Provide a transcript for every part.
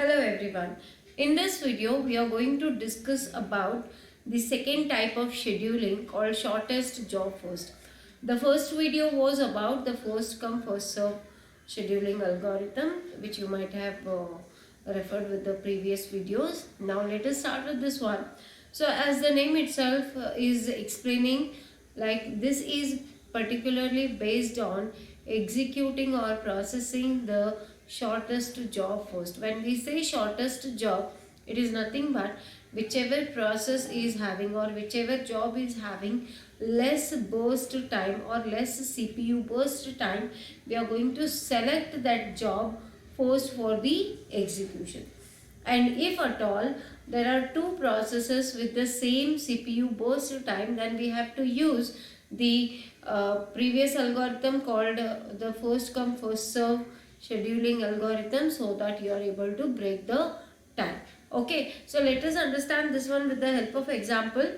Hello everyone. In this video we are going to discuss about the second type of scheduling called shortest job first. The first video was about the first come first serve scheduling algorithm, which you might have referred with the previous videos. Now let us start with this one. So as the name itself is explaining, like this is particularly based on executing or processing the shortest job first. When we say shortest job, it is nothing but whichever process is having or whichever job is having less burst time or less CPU burst time, we are going to select that job first for the execution. And if at all there are two processes with the same CPU burst time, then we have to use the previous algorithm called the first come first serve scheduling algorithm, so that you are able to break the time. Okay, so let us understand this one with the help of example.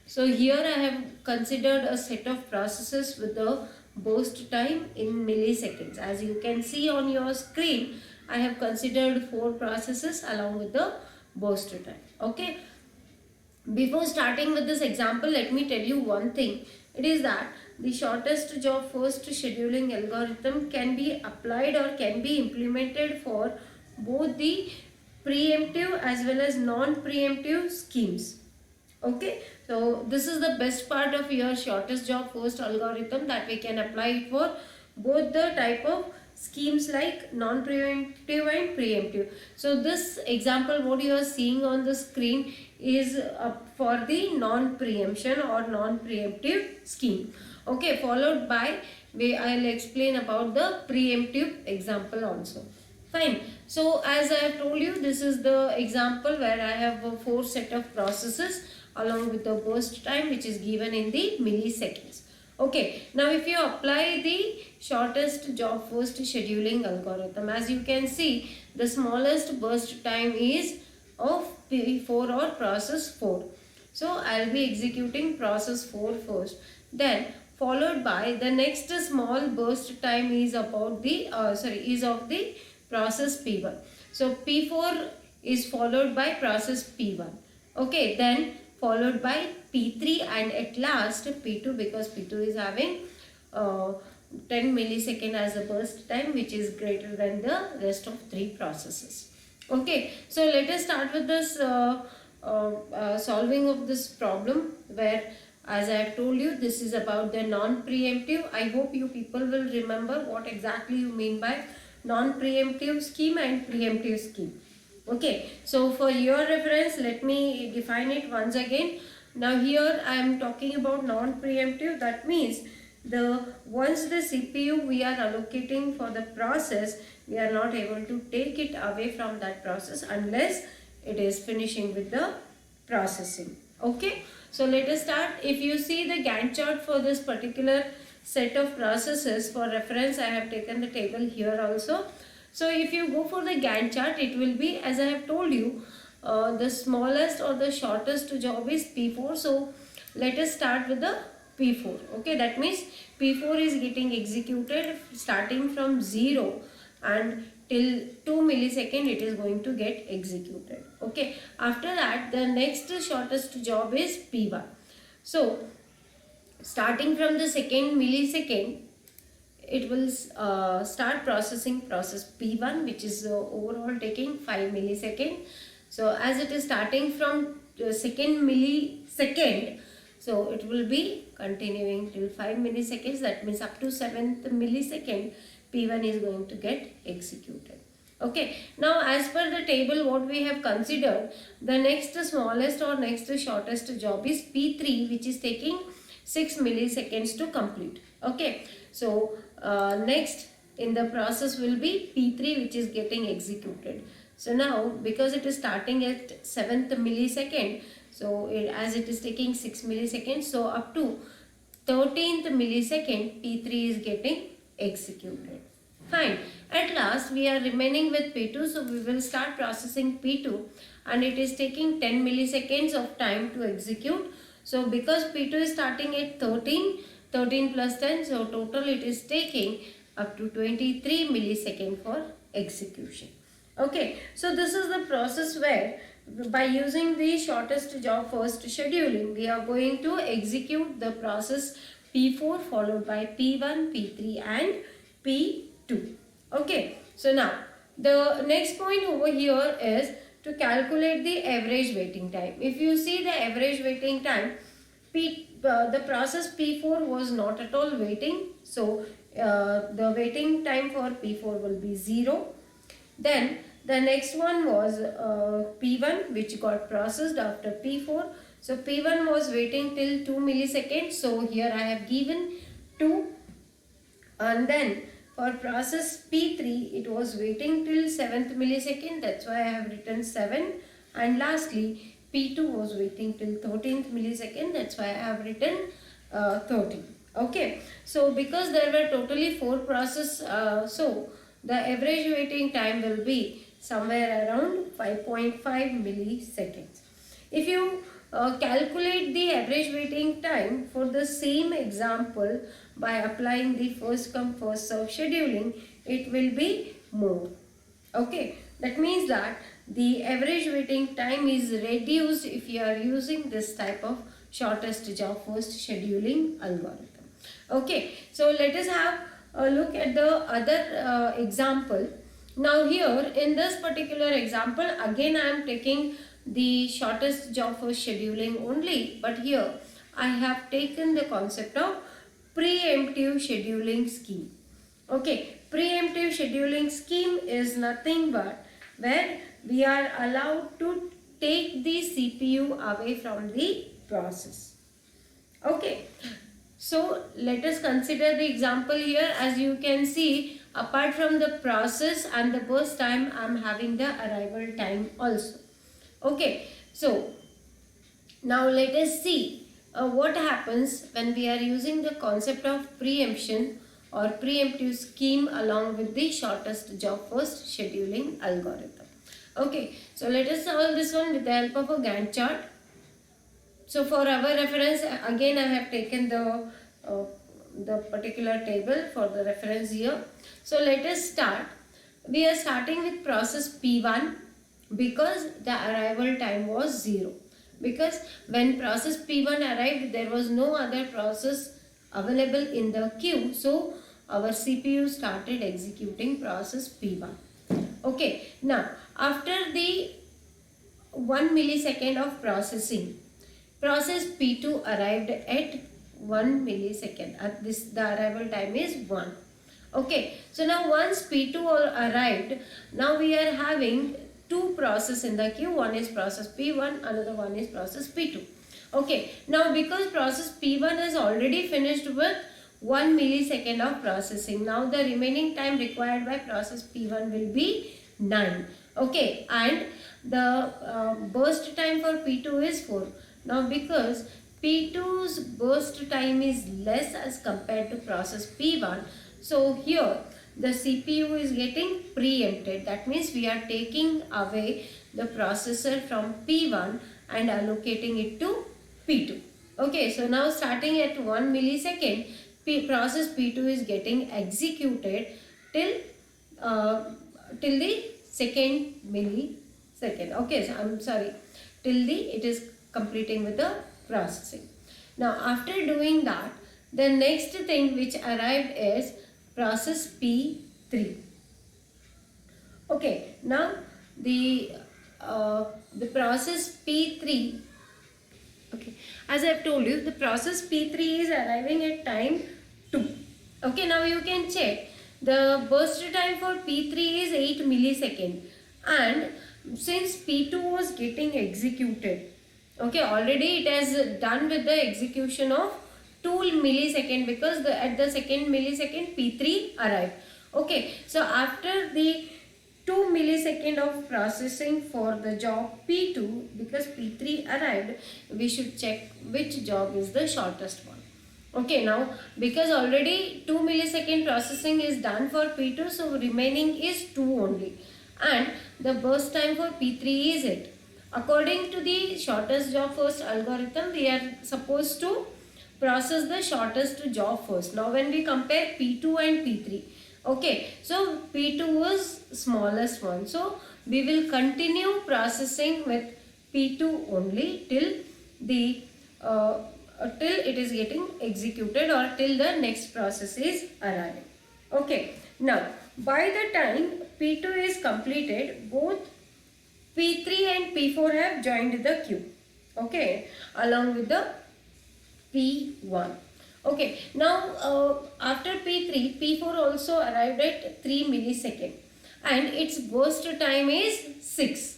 So here I have considered a set of processes with the burst time in milliseconds. As you can see on your screen, I have considered 4 processes along with the burst time. Okay, before starting with this example, let me tell you one thing. It is that the shortest job first scheduling algorithm can be applied or can be implemented for both the preemptive as well as non-preemptive schemes. Okay, so this is the best part of your shortest job first algorithm, that we can apply it for both the type of schemes like non-preemptive and preemptive. So this example what you are seeing on the screen is for the non-preemption or non-preemptive scheme. Okay, followed by I'll explain about the preemptive example also. Fine. So as I have told you, this is the example where I have 4 set of processes along with the burst time, which is given in the milliseconds. Okay, now if you apply the shortest job first scheduling algorithm, as you can see, the smallest burst time is of P4 or process 4. So I will be executing process 4 first. Then followed by the next small burst time is about the is of the process P1. So P4 is followed by process P1. Okay, then followed by P3 and at last P2, because P2 is having 10 millisecond as a burst time, which is greater than the rest of 3 processes. Okay, so let us start with this solving of this problem, where as I have told you, this is about the non-preemptive. I hope you people will remember what exactly you mean by non-preemptive scheme and preemptive scheme. Okay, so for your reference, let me define it once again. Now here I am talking about non-preemptive. That means once the CPU we are allocating for the process, we are not able to take it away from that process unless it is finishing with the processing. Okay, so let us start. If you see the Gantt chart for this particular set of processes, for reference I have taken the table here also. So if you go for the Gantt chart, it will be, as I have told you, the smallest or the shortest job is P4. So let us start with the P4. Okay, that means P4 is getting executed starting from 0 and till 2 millisecond it is going to get executed. Okay, after that the next shortest job is P1. So starting from the second millisecond, it will start processing process P1, which is overall taking 5 millisecond. So as it is starting from second millisecond, so it will be continuing till 5 milliseconds. That means up to 7th millisecond, P1 is going to get executed. Okay, now as per the table what we have considered, the next smallest or next shortest job is P3, which is taking 6 milliseconds to complete. Okay, so next in the process will be P3, which is getting executed. So now because it is starting at 7th millisecond, so as it is taking 6 milliseconds, so up to 13th millisecond P3 is getting executed. Fine. At last we are remaining with P2, so we will start processing P2 and it is taking 10 milliseconds of time to execute. So because P2 is starting at 13 plus 10, so total it is taking up to 23 millisecond for execution. Okay, so this is the process where by using the shortest job first scheduling, we are going to execute the process P4 followed by P1, P3 and P2. Okay, so now the next point over here is to calculate the average waiting time. If you see the average waiting time, the process P4 was not at all waiting. So the waiting time for P4 will be 0. Then the next one was P1, which got processed after P4. So P1 was waiting till 2 milliseconds. So here I have given 2. And then for process P3, it was waiting till 7th millisecond. That's why I have written 7. And lastly, P2 was waiting till 13th millisecond. That's why I have written 13. Okay. So because there were totally 4 processes, so the average waiting time will be somewhere around 5.5 milliseconds. If you calculate the average waiting time for the same example by applying the first come first serve scheduling, it will be more. Okay, that means that the average waiting time is reduced if you are using this type of shortest job first scheduling algorithm. Okay, so let us have a look at the other example. Now here in this particular example, again I am taking the shortest job first scheduling only, but here I have taken the concept of preemptive scheduling scheme. Okay, preemptive scheduling scheme is nothing but where we are allowed to take the CPU away from the process. Okay, so let us consider the example here. As you can see, apart from the process and the burst time, I am having the arrival time also. Okay, so now let us see what happens when we are using the concept of preemption or preemptive scheme along with the shortest job first scheduling algorithm. Okay, so let us solve this one with the help of a Gantt chart. So for our reference, again I have taken the particular table for the reference here. So let us start. We are starting with process P1 because the arrival time was 0. Because when process P1 arrived, there was no other process available in the queue. So our CPU started executing process P1. Okay, now after the 1 millisecond of processing, process P2 arrived at 1 millisecond. At this, the arrival time is 1. Okay, so now once P2 arrived, now we are having 2 processes in the queue. One is process P1, another one is process P2. Okay, now because process P1 is already finished with 1 millisecond of processing, now the remaining time required by process P1 will be 9. Okay, and the burst time for P2 is 4. Now because P2's burst time is less as compared to process P1, so here the CPU is getting preempted. That means we are taking away the processor from P1 and allocating it to P2. Okay, so now starting at 1 millisecond, process P2 is getting executed till the second millisecond. Okay, so I'm sorry, till it is completing with the processing. Now after doing that, the next thing which arrived is process P3. Okay, now the process P3, okay, as I have told you, the process P3 is arriving at time 2. Okay, now you can check. The burst time for P3 is 8 millisecond, and since P2 was getting executed, okay, already it has done with the execution of 2 millisecond because at the second millisecond P3 arrived. Okay, so after the 2 millisecond of processing for the job P2, because P3 arrived, we should check which job is the shortest one. Okay, now because already 2 millisecond processing is done for P2, so remaining is 2 only, and the burst time for P3 is 8. According to the shortest job first algorithm, we are supposed to process the shortest job first. Now when we compare P2 and P3, okay, so P2 was smallest one, so we will continue processing with P2 only till the till it is getting executed or till the next process is arriving. Okay, now by the time P2 is completed, both P3 and P4 have joined the queue, okay, along with the P1. Okay, now after P3, P4 also arrived at 3 millisecond and its burst time is 6.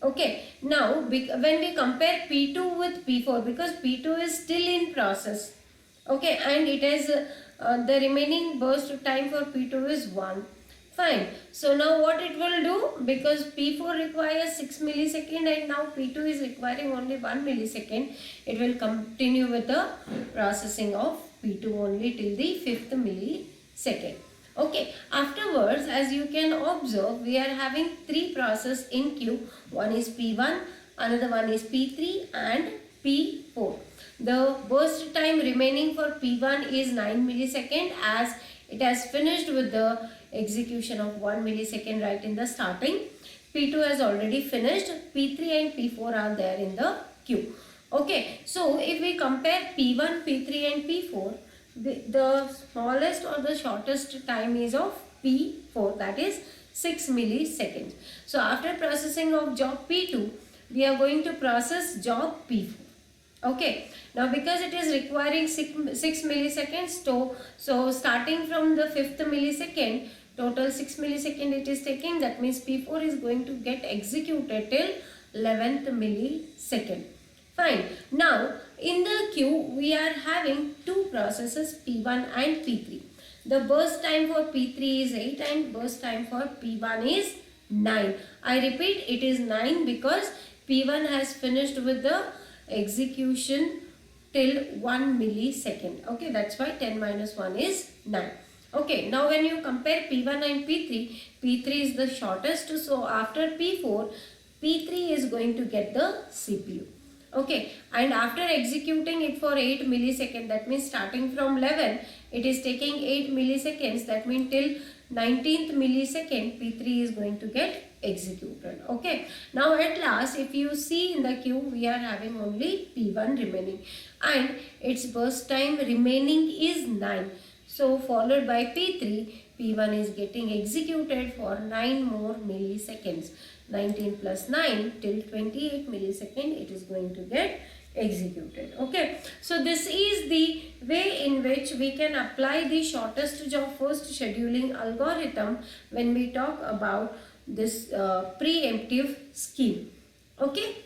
Okay, now when we compare P2 with P4, because P2 is still in process, okay, and it has the remaining burst time for P2 is 1. Fine. So now what it will do, because P4 requires 6 millisecond and now P2 is requiring only 1 millisecond, it will continue with the processing of P2 only till the 5th millisecond. Okay, afterwards, as you can observe, we are having 3 processes in queue. One is P1, another one is P3 and P4. The burst time remaining for P1 is 9 millisecond, as it has finished with the execution of 1 millisecond right in the starting. P2 has already finished. P3 and P4 are there in the queue. Okay, so if we compare P1, P3 and P4, the smallest or the shortest time is of P4, that is 6 milliseconds. So after processing of job P2, we are going to process job P4. Okay, now because it is requiring 6 milliseconds, so starting from the 5th millisecond, total 6 millisecond it is taking, that means P4 is going to get executed till 11th millisecond. Fine. Now in the queue we are having 2 processes, P1 and P3. The burst time for P3 is 8 and burst time for P1 is 9. I repeat, it is 9 because P1 has finished with the execution till 1 millisecond. Okay, that's why 10 minus 1 is 9. Okay, now when you compare P1 and P3, P3 is the shortest, so after P4, P3 is going to get the CPU. Okay, and after executing it for 8 milliseconds, that means starting from 11, it is taking 8 milliseconds, that means till 19th millisecond, P3 is going to get executed. Okay, now at last, if you see in the queue, we are having only P1 remaining and its burst time remaining is 9. So followed by P3, P1 is getting executed for 9 more milliseconds. 19 plus 9 till 28 millisecond it is going to get executed. Okay, so this is the way in which we can apply the shortest job first scheduling algorithm when we talk about this preemptive scheme. Okay,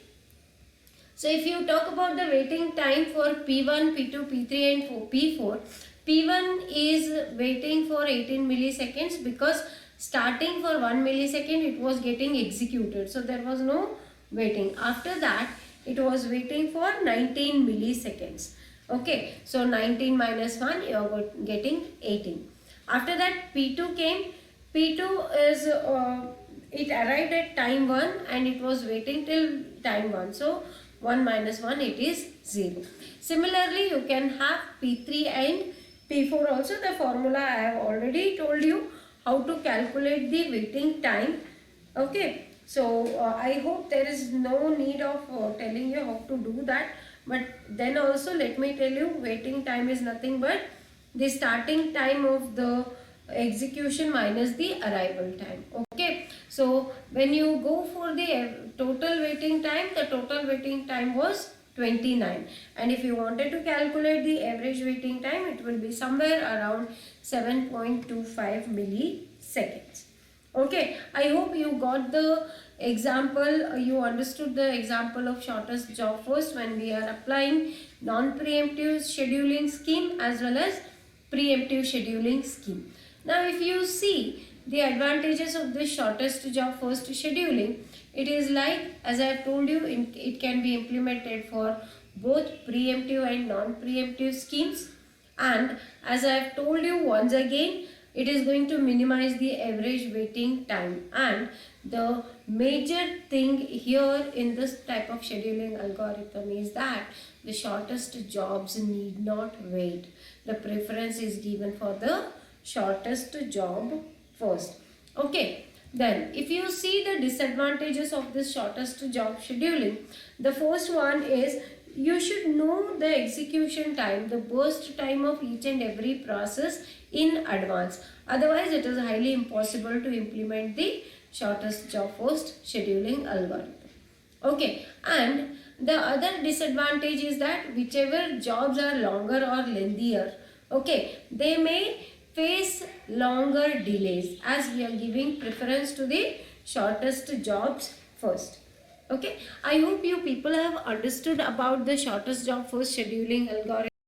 so if you talk about the waiting time for P1, P2, P3 and P4, P1 is waiting for 18 milliseconds because starting for 1 millisecond it was getting executed, so there was no waiting. After that it was waiting for 19 milliseconds. Okay, so 19 minus 1 you are getting 18. After that P2 came. P2 is it arrived at time 1 and it was waiting till time 1, so 1 minus 1 it is 0. Similarly you can have P3 and P4 also. The formula I have already told you how to calculate the waiting time. Okay, so I hope there is no need of telling you how to do that, but then also let me tell you, waiting time is nothing but the starting time of the execution minus the arrival time. Okay, so when you go for the total waiting time, the total waiting time was 29, and if you wanted to calculate the average waiting time, it will be somewhere around 7.25 milliseconds. Okay, I hope you got the example, you understood the example of shortest job first when we are applying non-preemptive scheduling scheme as well as preemptive scheduling scheme. Now if you see the advantages of this shortest job first scheduling, it is like, as I have told you, it can be implemented for both preemptive and non-preemptive schemes, and as I have told you once again, it is going to minimize the average waiting time. And the major thing here in this type of scheduling algorithm is that the shortest jobs need not wait. The preference is given for the shortest job first. Okay, Then if you see the disadvantages of this shortest job scheduling, the first one is you should know the execution time, the burst time of each and every process in advance. Otherwise, it is highly impossible to implement the shortest job first scheduling algorithm. Okay, and the other disadvantage is that whichever jobs are longer or lengthier, okay, they may face longer delays as we are giving preference to the shortest jobs first. Okay, I hope you people have understood about the shortest job first scheduling algorithm.